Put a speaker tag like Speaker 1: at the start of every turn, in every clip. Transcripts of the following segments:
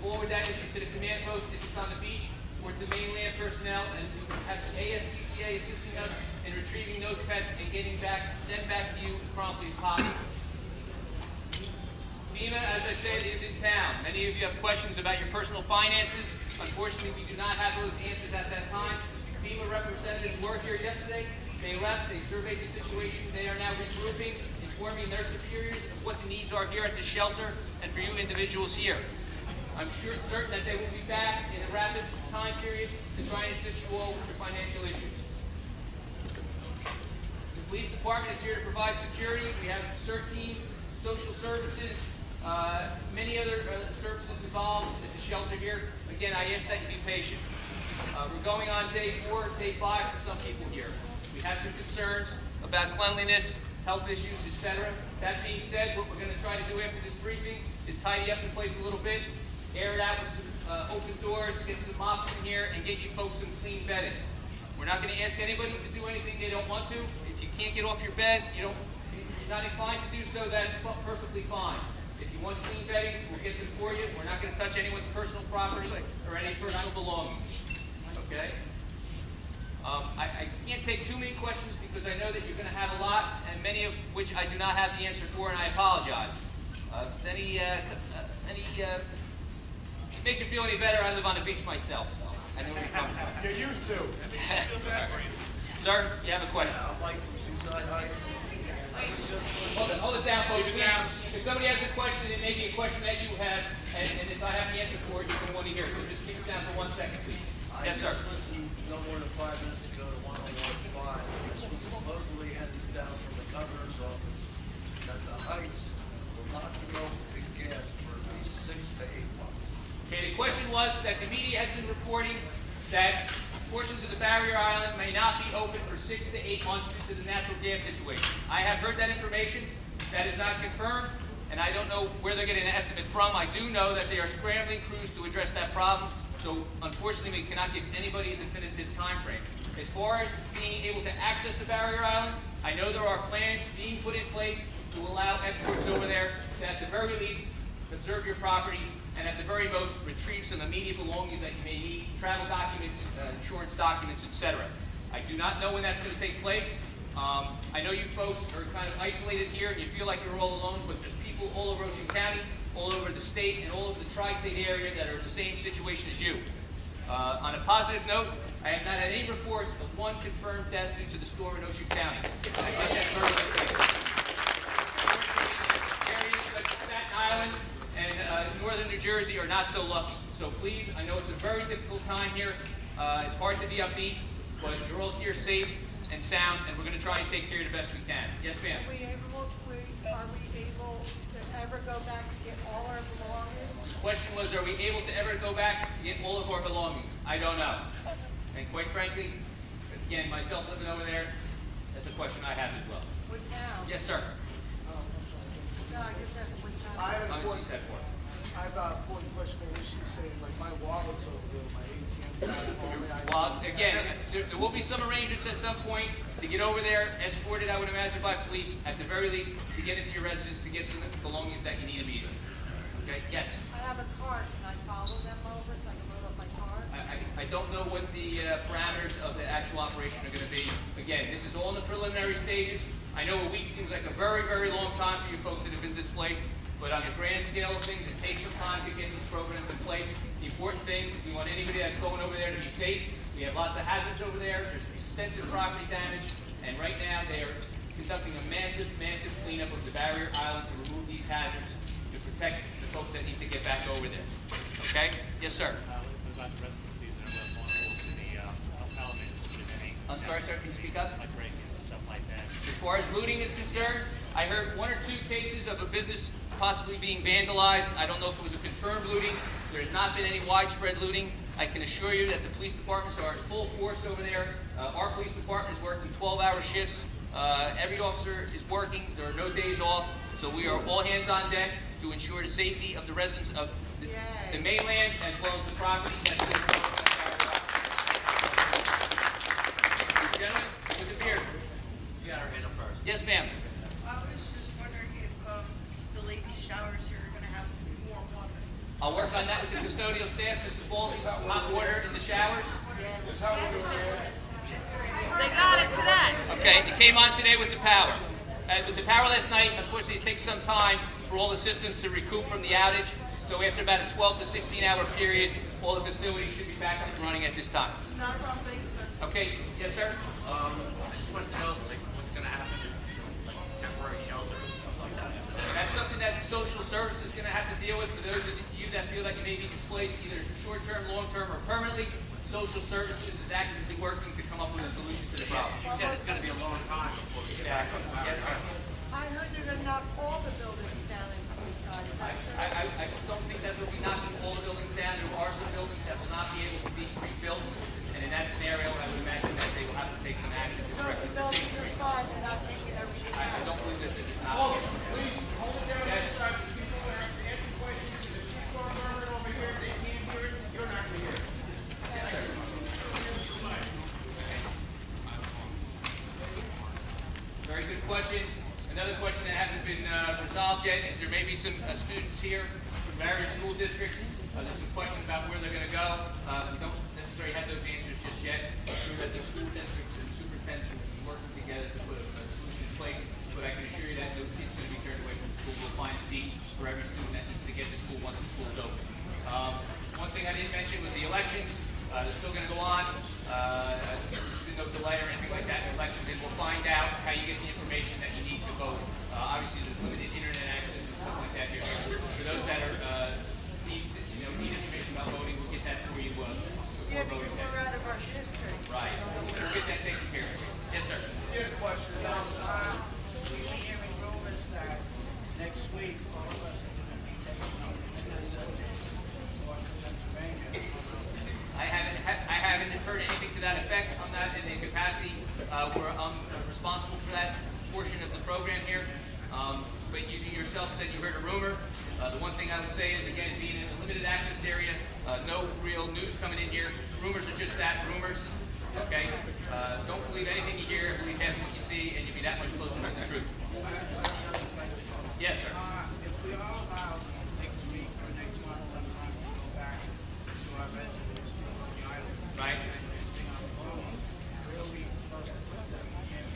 Speaker 1: forward that issue to the command post if it's on the beach, or to mainland personnel, and we have the ASPCA assisting us in retrieving those pets and getting them back to you as promptly as possible. FEMA, as I said, is in town. Many of you have questions about your personal finances. Unfortunately, we do not have those answers at that time. FEMA representatives were here yesterday. They left, they surveyed the situation. They are now regrouping, informing their superiors of what the needs are here at the shelter and for you individuals here. I'm certain that they will be back in a rapid time period to try and assist you all with your financial issues. The police department is here to provide security. We have CERT team, social services, many other services involved at the shelter here. Again, I ask that you be patient. We're going on day 4, day 5 for some people here. We have some concerns about cleanliness, health issues, etc. That being said, what we're going to try to do after this briefing is tidy up the place a little bit, air it out with some open doors, get some mops in here, and get you folks some clean bedding. We're not going to ask anybody to do anything they don't want to. If you can't get off your bed, you're not inclined to do so, that's perfectly fine. If you want clean beddings, we'll get them for you. We're not going to touch anyone's personal property or any personal belongings. Okay? I can't take too many questions because I know that you're going to have a lot, and many of which I do not have the answer for, and I apologize. If there's it makes you feel any better, I live on the beach myself, so I know where you're coming from.
Speaker 2: You used to.
Speaker 1: Sir, you have a question?
Speaker 3: I'm Mike from Seaside Heights.
Speaker 1: Hold it down, folks. If somebody has a question, it may be a question that you have, and if I have the answer for it, you're going to want to hear it. So just keep it down for 1 second, please. Yes, sir.
Speaker 3: I just listened no more than 5 minutes ago to 101.5. This was supposedly handed down from the governor's office that the Heights will not be open to gas for at least 6 to 8 months.
Speaker 1: Okay, the question was that the media has been reporting that portions of the barrier island may not be open for 6 to 8 months due to the natural gas situation. I have heard that information. That is not confirmed, and I don't know where they're getting an estimate from. I do know that they are scrambling crews to address that problem, so unfortunately we cannot give anybody a definitive time frame. As far as being able to access the barrier island, I know there are plans being put in place to allow escorts over there to at the very least observe your property, and at the very most, retrieve some immediate belongings that you may need, travel documents, insurance documents, etc. I do not know when that's going to take place. I know you folks are kind of isolated here and you feel like you're all alone, but there's people all over Ocean County, all over the state, and all over the tri-state area that are in the same situation as you. On a positive note, I have not had any reports of one confirmed death due to the storm in Ocean County. I get that very quickly. Areas such as Staten Island and northern New Jersey are not so lucky. So please, I know it's a very difficult time here. It's hard to be upbeat, but you're all here safe and sound, and we're going to try and take care of you the best we can. Yes, ma'am?
Speaker 4: Are we able to ever go back to get all our belongings?
Speaker 1: The question was, are we able to ever go back to get all of our belongings? I don't know. And quite frankly, again, myself living over there, that's a question I have as well.
Speaker 4: What town?
Speaker 1: Yes, sir.
Speaker 4: No, I guess that's what town.
Speaker 2: I have an
Speaker 1: Honestly
Speaker 2: important,
Speaker 1: said for it.
Speaker 2: I have an important question. She's saying, like, my wallet's over there, my ATM.
Speaker 1: Well, again, there will be some arrangements at some point to get over there, escorted, I would imagine, by police, at the very least, to get into your residence, to get some belongings that you need immediately. Okay, yes?
Speaker 4: I have a card. Can I follow them over so I can load up my card?
Speaker 1: I don't know what the parameters of the actual operation are going to be. Again, this is all in the preliminary stages. I know a week seems like a very, very long time for you folks that have been displaced, but on the grand scale of things, it takes some time to get these programs in place. The important thing is we want anybody that's going over there to be safe. We have lots of hazards over there. There's extensive property damage, and right now they are conducting a massive, massive cleanup of the barrier island to remove these hazards to protect the folks that need to get back over there. Okay? Yes, sir.
Speaker 5: What about the residencies that are vulnerable to the elements, if any?
Speaker 1: I'm sorry, sir. Can you speak up?
Speaker 5: Like break-ins and stuff like that.
Speaker 1: As far as looting is concerned, I heard 1 or 2 cases of a business possibly being vandalized. I don't know if it was a confirmed looting. There has not been any widespread looting. I can assure you that the police departments are at full force over there. Our police department is working 12-hour shifts. Every officer is working. There are no days off. So we are all hands on deck to ensure the safety of the residents of the mainland as well as the property. Gentlemen, with the beard.
Speaker 3: You got her hand up first.
Speaker 1: Yes, ma'am.
Speaker 6: I was just wondering if the ladies' showers here are going to have warm water.
Speaker 1: I'll work on that with the custodial staff. Mrs. Baldy, hot water in the showers.
Speaker 6: They got it today.
Speaker 1: Okay, it came on today with the power. With the power last night, unfortunately, it takes some time for all the systems to recoup from the outage. So after about a 12 to 16 hour period, all the facilities should be back up and running at this time.
Speaker 4: Not a problem, thank you, sir.
Speaker 1: Okay, yes, sir?
Speaker 5: I just wanted to know, like, what's gonna happen to, like, temporary shelter and stuff like that after that?
Speaker 1: That's something that social services is going to have to deal with. For those of you that feel like you may be displaced either short-term, long-term, or permanently, social services is actively working to come up with a solution to the problem.
Speaker 5: She said it's gonna be a long time before we get back on the power.
Speaker 1: Yes, sir.
Speaker 4: I heard you're gonna knock all the buildings down in Seaside, is that true?
Speaker 1: I don't think that they'll be knocking all the buildings down. There are some buildings that will not be able to be rebuilt. And in that scenario, I would imagine that they will have to take some action to
Speaker 4: So
Speaker 1: correct
Speaker 4: the
Speaker 1: the
Speaker 4: buildings
Speaker 1: same
Speaker 4: are
Speaker 1: street.
Speaker 4: fine, they're not taking everything
Speaker 1: I
Speaker 4: down?
Speaker 1: don't believe that there's not.
Speaker 2: Please, hold it down this side, the people that are asking questions, if you start murmuring over here, if they can't hear it, you're not gonna hear it.
Speaker 1: Very good question. Another question that hasn't been resolved yet is there may be some students here from various school districts. There's some question about where they're going to go. We don't necessarily have those answers just yet. I'm sure that the school districts and superintendents will be working together to put a solution in place. But I can assure you that no kid's going to be turned away from school. We'll find a seat for every student that needs to get to school once the school is open. One thing I didn't mention was the elections. They're still going to go on. There's no delay or anything like that in elections. And we'll find out how you get the information that you need to vote. Obviously, there's limited internet access and stuff like that here. For those that are need information about voting, we'll get that for you before
Speaker 4: Yeah, because
Speaker 1: voting day.
Speaker 4: we're out of our district.
Speaker 1: Right. We'll get that taken care of. Yes, sir.
Speaker 2: Here's a question.
Speaker 7: We're hearing rumors that next week all of us are going to be taking on North Pennsylvania.
Speaker 1: I haven't heard anything to that effect on that in the capacity. Where I'm responsible for that portion of the program here. But you yourself said you heard a rumor. The one thing I would say is, again, being in a limited access area, no real news coming in here. Rumors are just that, rumors. Okay? Don't believe anything you hear, believe half what you see, and you'll be that much closer to the truth. Yes, sir.
Speaker 7: If we all allow next week or next month sometime to go back to our residence on the island.
Speaker 1: Right.
Speaker 7: Anything on the phone, where are we supposed to put them in?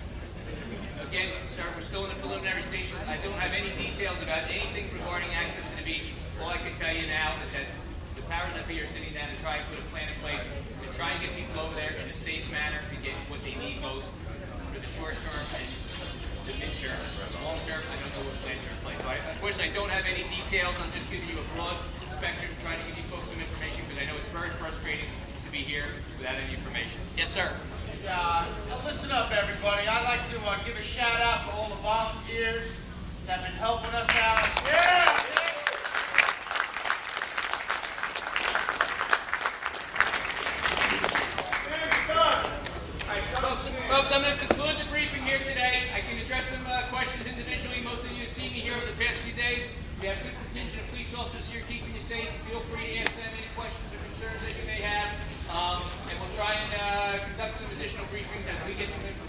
Speaker 1: Again, sir, we're still in the preliminary stages. I don't have any details about anything regarding access to the beach. All I can tell you now is that the powers that be are sitting down to try and put a plan in place to try and get people over there in a safe manner to get what they need most for the short term and the mid-term. Long term, I don't know what plans are in place. So unfortunately, I don't have any details. I'm just giving you a broad spectrum, trying to give you folks some information because I know it's very frustrating to be here without any information. Yes, sir.
Speaker 8: Listen up, everybody. I'd like to give a shout out to all the volunteers that have been helping us out.
Speaker 1: Folks, I'm going to conclude the briefing here today. I can address some questions individually. Most of you have seen me here over the past few days. We have a good contingent of police officers here keeping you safe. Feel free to ask them any questions or concerns that you may have. And we'll try and conduct some additional briefings as we get some information.